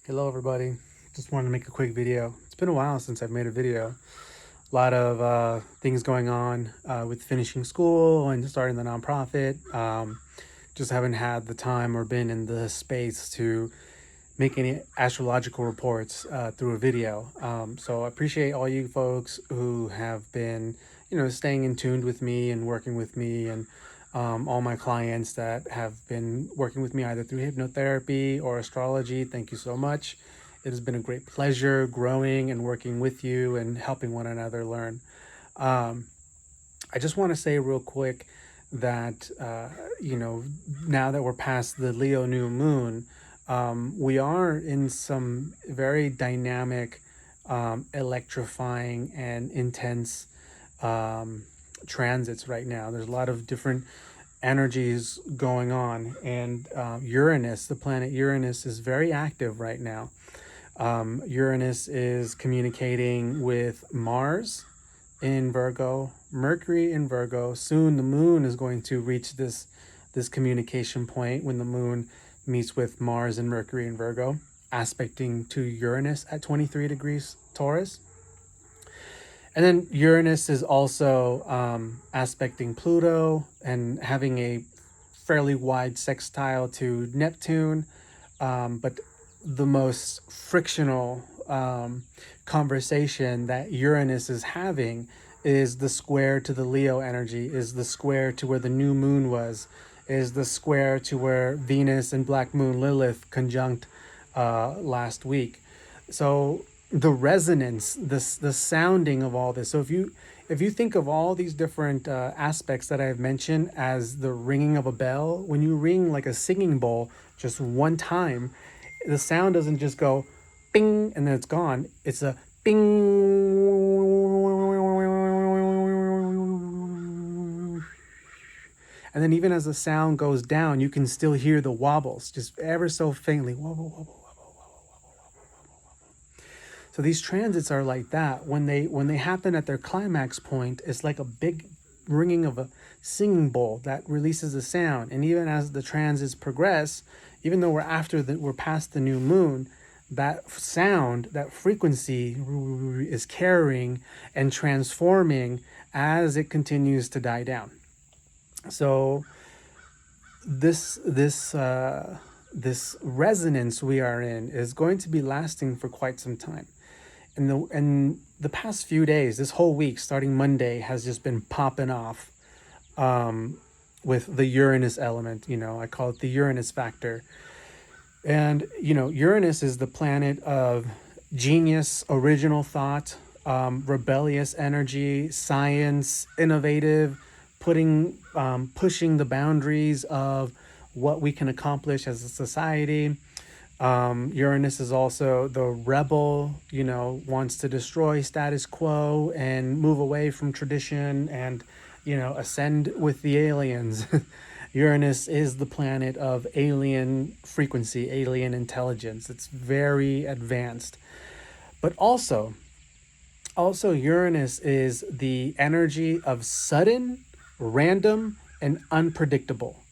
Hello everybody, just wanted to make a quick video. It's been a while since I've made a video. A lot of things going on with finishing school and starting the nonprofit. Just haven't had the time or been in the space to make any astrological reports through a video. So I appreciate all you folks who have been, staying in tune with me and working with me, and all my clients that have been working with me either through hypnotherapy or astrology. Thank you so much. It has been a great pleasure growing and working with you and helping one another learn. Um, I just want to say real quick that, now that we're past the Leo new moon, we are in some very dynamic, electrifying, and intense um, transits right now. There's a lot of different energies going on, and Uranus, the planet Uranus, is very active right now. Uranus is communicating with Mars in Virgo, Mercury in Virgo. Soon the moon is going to reach this communication point when the moon meets with Mars and Mercury in Virgo, aspecting to Uranus at 23 degrees Taurus. And then Uranus is also aspecting Pluto and having a fairly wide sextile to Neptune. But the most frictional conversation that Uranus is having is the square to the Leo energy, is the square to where the new moon was, is the square to where Venus and Black Moon Lilith conjunct last week. So the resonance, the sounding of all this. So if you think of all these different aspects that I've mentioned as the ringing of a bell, when you ring like a singing bowl just one time, the sound doesn't just go bing and then it's gone. It's a bing. And then even as the sound goes down, you can still hear the wobbles, just ever so faintly. Wobble, wobble, wobble, wobble, wobble, wobble. So these transits are like that. When they happen at their climax point, it's like a big ringing of a singing bowl that releases a sound. And even as the transits progress, even though we're past the new moon, that sound, that frequency is carrying and transforming as it continues to die down. So this resonance we are in is going to be lasting for quite some time. And the past few days, this whole week, starting Monday, has just been popping off with the Uranus element. I call it the Uranus factor. And Uranus is the planet of genius, original thought, rebellious energy, science, innovative, pushing the boundaries of what we can accomplish as a society. Uranus is also the rebel, wants to destroy status quo and move away from tradition and, ascend with the aliens. Uranus is the planet of alien frequency, alien intelligence. It's very advanced. But also Uranus is the energy of sudden, random, and unpredictable.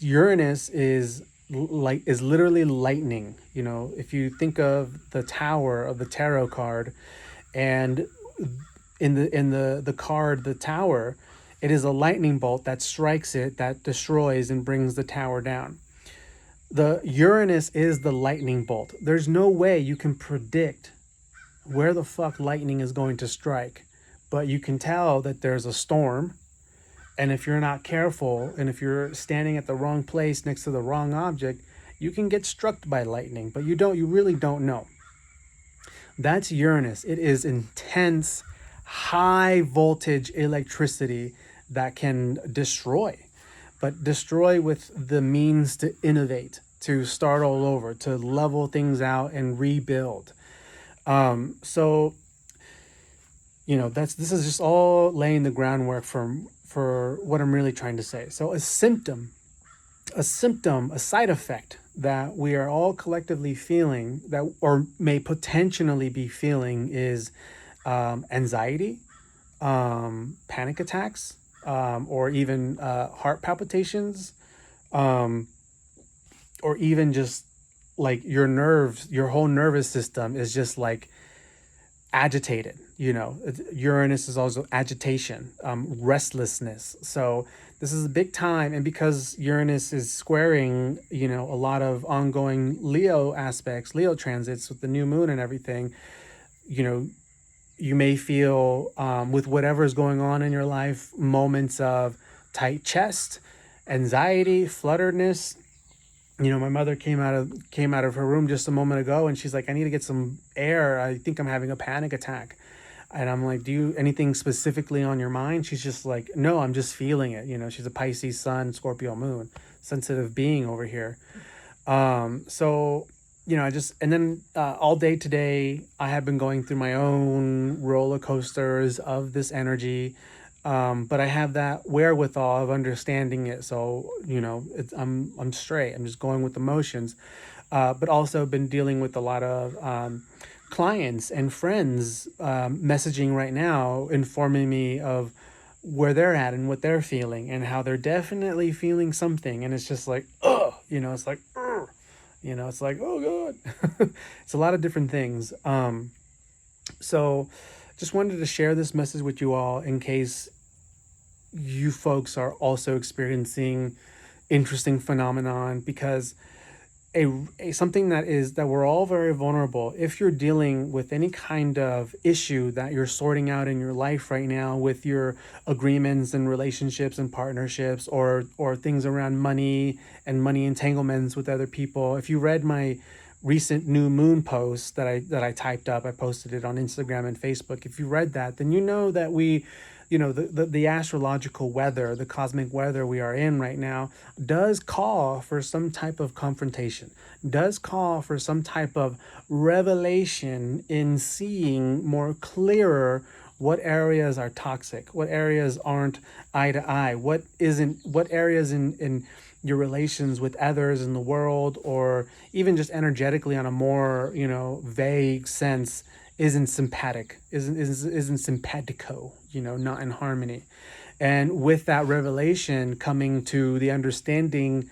Uranus is literally lightning. If you think of the Tower of the tarot card, and in the card, the Tower, it is a lightning bolt that strikes it, that destroys and brings the tower down. The Uranus is the lightning bolt. There's no way you can predict where the fuck lightning is going to strike, but you can tell that there's a storm. And if you're not careful, and if you're standing at the wrong place next to the wrong object, you can get struck by lightning, but you really don't know. That's Uranus. It is intense, high voltage electricity that can destroy, but destroy with the means to innovate, to start all over, to level things out and rebuild. So this is just all laying the groundwork for what I'm really trying to say. So a side effect that we are all collectively feeling, that or may potentially be feeling, is anxiety, panic attacks, or even heart palpitations, or even just like your nerves, your whole nervous system is just like agitated. Uranus is also agitation, restlessness. So this is a big time, and because Uranus is squaring, a lot of ongoing Leo aspects, Leo transits with the new moon and everything. you know you may feel, with whatever is going on in your life, moments of tight chest, anxiety, flutteredness. My mother came out of her room just a moment ago, and she's like, "I need to get some air. I think I'm having a panic attack." And I'm like, "Do you anything specifically on your mind?" She's just like, "No, I'm just feeling it." She's a Pisces sun, Scorpio moon, sensitive being over here. So, I just, and then all day today, I have been going through my own roller coasters of this energy. But I have that wherewithal of understanding it. So, I'm straight. I'm just going with emotions. But also been dealing with a lot of clients and friends messaging right now, informing me of where they're at and what they're feeling and how they're definitely feeling something. And it's just like, oh, it's like, ugh. It's like, oh God. It's a lot of different things. So just wanted to share this message with you all in case you folks are also experiencing interesting phenomenon, because a something that we're all very vulnerable. If you're dealing with any kind of issue that you're sorting out in your life right now with your agreements and relationships and partnerships, or things around money and money entanglements with other people. If you read my recent new moon post that I typed up, I posted it on Instagram and Facebook. If you read that, then you know that the astrological weather, the cosmic weather we are in right now, does call for some type of confrontation, does call for some type of revelation in seeing more clearer what areas are toxic, what areas aren't eye to eye, what areas in your relations with others in the world, or even just energetically on a more vague sense, isn't sympathetic, isn't simpatico, not in harmony. And with that revelation coming to the understanding,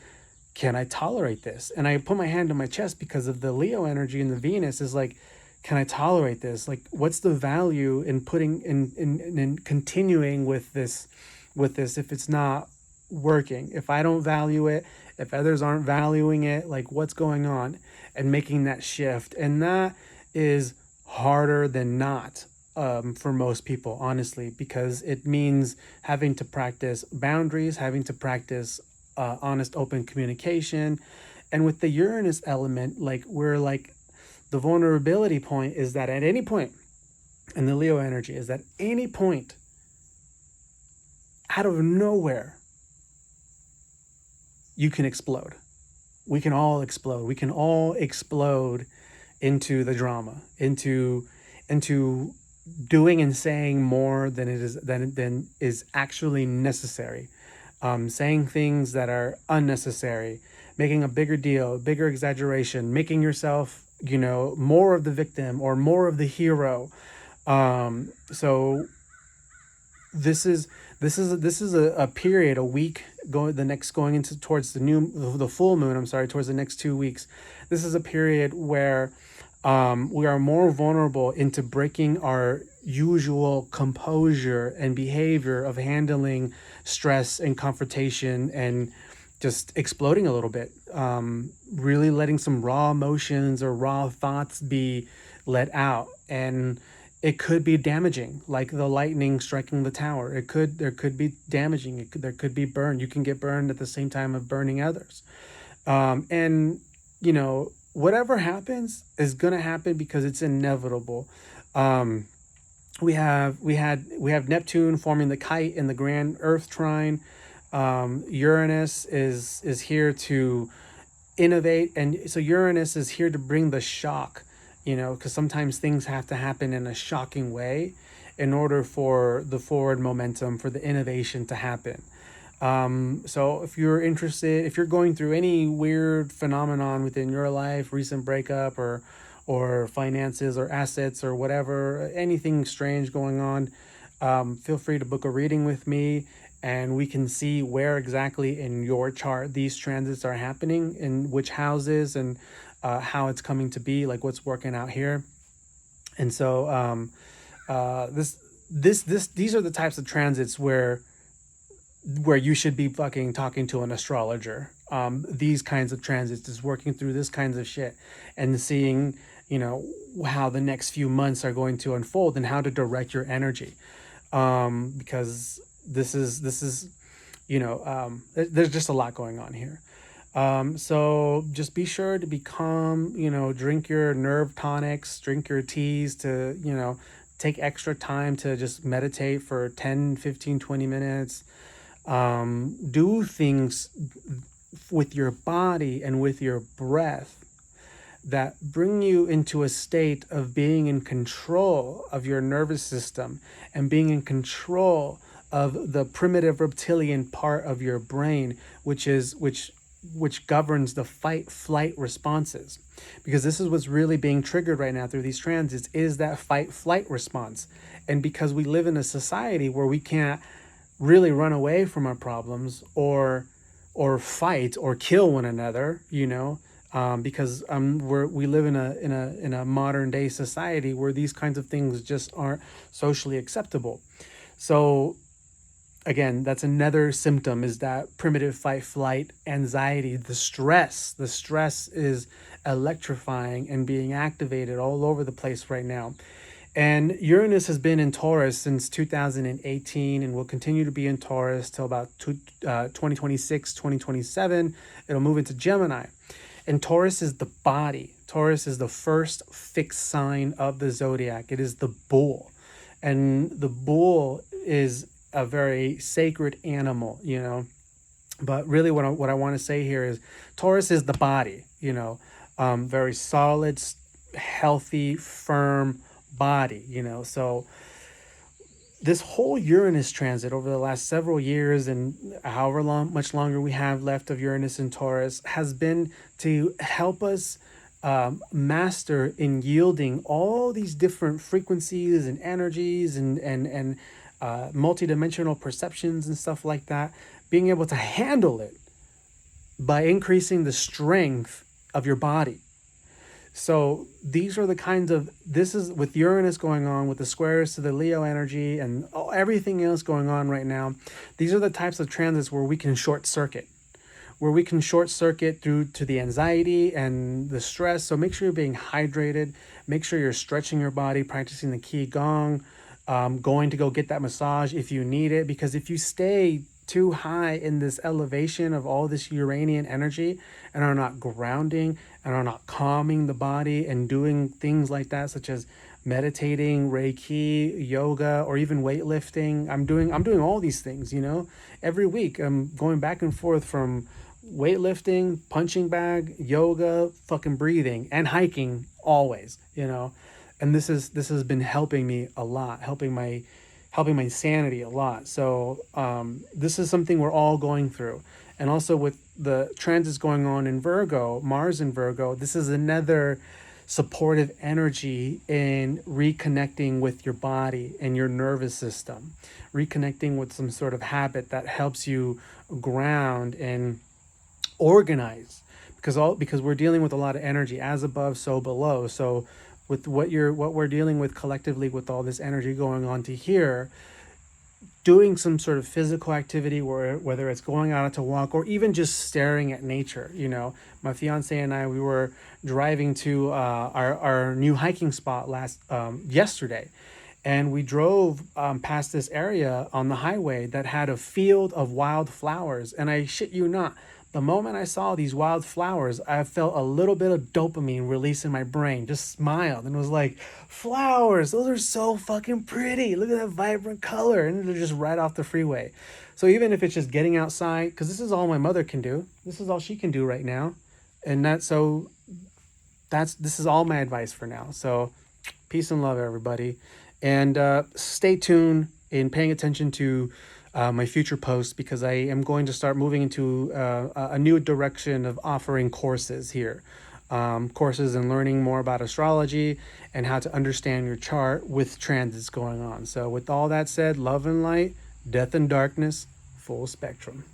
can I tolerate this? And I put my hand on my chest because of the Leo energy, and the Venus is like, can I tolerate this? Like, what's the value in putting in continuing with this if it's not working? If I don't value it, if others aren't valuing it, like, what's going on? And making that shift. And that is harder than not, for most people, honestly, because it means having to practice boundaries, having to practice honest, open communication. And with the Uranus element, like, we're like, the vulnerability point is that at any point, and the Leo energy is that any point, out of nowhere, you can explode. We can all explode. We can all explode into the drama, into doing and saying more than is actually necessary, saying things that are unnecessary, making a bigger deal, bigger exaggeration, making yourself more of the victim or more of the hero. So this is a period, a week going into towards the full moon. I'm sorry, towards the next 2 weeks. This is a period where we are more vulnerable into breaking our usual composure and behavior of handling stress and confrontation, and just exploding a little bit, really letting some raw emotions or raw thoughts be let out. And it could be damaging, like the lightning striking the tower. There could be damaging. There could be burn. You can get burned at the same time of burning others. And whatever happens is gonna happen because it's inevitable. We have Neptune forming the kite in the grand Earth trine. Uranus is here to innovate, and so Uranus is here to bring the shock. Because sometimes things have to happen in a shocking way in order for the forward momentum, for the innovation to happen. So if you're interested, if you're going through any weird phenomenon within your life, recent breakup, or finances or assets or whatever, anything strange going on, feel free to book a reading with me, and we can see where exactly in your chart these transits are happening, in which houses, and how it's coming to be, like what's working out here. And so these are the types of transits where you should be fucking talking to an astrologer. These kinds of transits is working through this kinds of shit and seeing, how the next few months are going to unfold and how to direct your energy. Because this is, there's just a lot going on here. So just be sure to be calm, drink your nerve tonics, drink your teas to, take extra time to just meditate for 10, 15, 20 minutes. Do things with your body and with your breath that bring you into a state of being in control of your nervous system and being in control of the primitive reptilian part of your brain, which governs the fight flight responses. Because this is what's really being triggered right now through these transits, is that fight flight response. And because we live in a society where we can't really run away from our problems or fight or kill one another, because we live in a modern day society where these kinds of things just aren't socially acceptable. So again, that's another symptom, is that primitive fight flight anxiety. The stress is electrifying and being activated all over the place right now. And Uranus has been in Taurus since 2018 and will continue to be in Taurus till about 2026, 2027. It'll move into Gemini. And Taurus is the body. Taurus is the first fixed sign of the zodiac. It is the bull. And the bull is a very sacred animal, But really what I want to say here is Taurus is the body, very solid, healthy, firm body, So this whole Uranus transit over the last several years, and however much longer we have left of Uranus and Taurus, has been to help us master in yielding all these different frequencies and energies and multidimensional perceptions and stuff like that, being able to handle it by increasing the strength of your body. So these are the kinds of, this is with Uranus going on, with the squares to the Leo energy and everything else going on right now. These are the types of transits where we can short circuit through to the anxiety and the stress. So make sure you're being hydrated, make sure you're stretching your body, practicing the Qigong, going to go get that massage if you need it, because if you stay too high in this elevation of all this Uranian energy and are not grounding and are not calming the body and doing things like that, such as meditating, Reiki, yoga, or even weightlifting. I'm doing all these things, every week. I'm going back and forth from weightlifting, punching bag, yoga, fucking breathing, and hiking always, and this has been helping me a lot, helping my sanity a lot. So this is something we're all going through. And also with the transits going on in Virgo, Mars in Virgo, this is another supportive energy in reconnecting with your body and your nervous system, reconnecting with some sort of habit that helps you ground and organize, because we're dealing with a lot of energy, as above, so below. So with what we're dealing with collectively, with all this energy going on to here, doing some sort of physical activity, whether it's going out to walk or even just staring at nature. My fiance and I, we were driving to our new hiking spot yesterday, and we drove past this area on the highway that had a field of wildflowers. And I shit you not, the moment I saw these wildflowers, I felt a little bit of dopamine release in my brain. Just smiled and was like, flowers, those are so fucking pretty. Look at that vibrant color. And they're just right off the freeway. So even if it's just getting outside, because this is all my mother can do. This is all she can do right now. And this is all my advice for now. So peace and love, everybody. And stay tuned in paying attention to my future posts, because I am going to start moving into a new direction of offering courses here. Courses and learning more about astrology and how to understand your chart with transits going on. So with all that said, love and light, death and darkness, full spectrum.